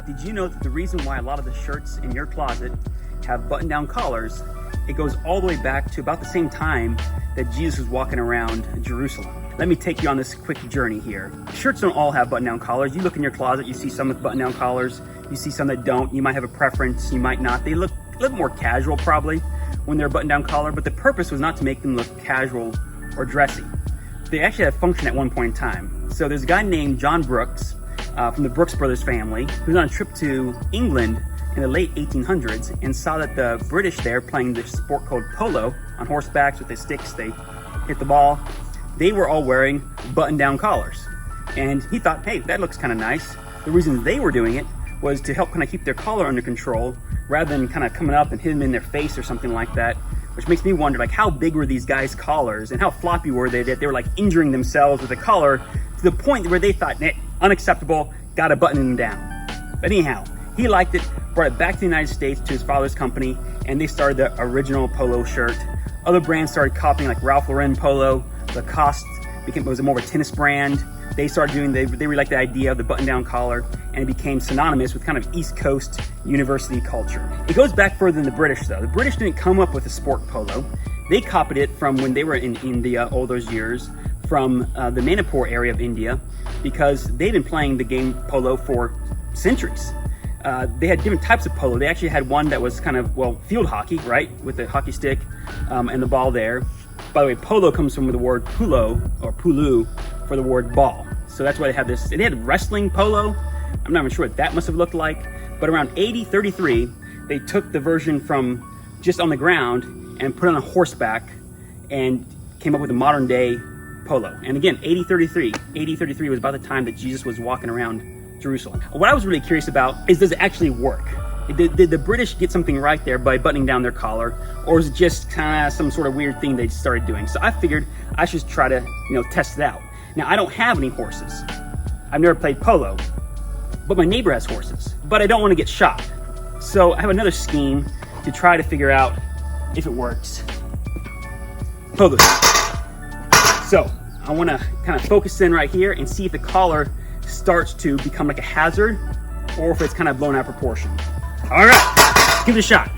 Did you know that the reason why a lot of the shirts in your closet have button-down collars, it goes all the way back to about the same time that Jesus was walking around Jerusalem? Let me take you on this quick journey here. Shirts don't all have button-down collars. You look in your closet, you see some with button-down collars, you see some that don't. You might have a preference, you might not. They look a little more casual probably when they're a button-down collar, but the purpose was not to make them look casual or dressy. They actually had function at one point in time. So there's a guy named John Brooks from the Brooks Brothers family who was on a trip to England in the late 1800s and saw that the British there playing this sport called polo on horsebacks with their sticks, they hit the ball. They were all wearing button-down collars. And he thought, hey, that looks kind of nice. The reason they were doing it was to help kind of keep their collar under control rather than kind of coming up and hitting them in their face or something like that, which makes me wonder, like, how big were these guys' collars and how floppy were they that they were like injuring themselves with a collar to the point where they thought, nah, unacceptable, gotta button them down. But anyhow, he liked it, brought it back to the United States to his father's company, and they started the original polo shirt. Other brands started copying, like Ralph Lauren polo. Lacoste was more of a tennis brand. They started doing, they really liked the idea of the button-down collar, and it became synonymous with kind of East Coast university culture. It goes back further than the British though. The British didn't come up with a sport polo. They copied it from when they were in India all those years, from the Manipur area of India, because they'd been playing the game polo for centuries. They had different types of polo. They actually had one that was kind of, well, field hockey, right? With the hockey stick and the ball there. By the way, polo comes from the word pulo or pulu for the word ball. So that's why they had this. They had wrestling polo. I'm not even sure what that must have looked like. But around 80-33, they took the version from just on the ground and put it on a horseback and came up with a modern day polo. And again, 80-33 was about the time that Jesus was walking around Jerusalem. What I was really curious about is, does it actually work? Did the British get something right there by buttoning down their collar, or is it just kind of some sort of weird thing they started doing? So I figured I should try to, test it out. Now, I don't have any horses. I've never played polo, but my neighbor has horses, but I don't want to get shot. So I have another scheme to try to figure out if it works. Pogo. So I want to kind of focus in right here and see if the collar starts to become like a hazard or if it's kind of blown out of proportion. All right, give it a shot.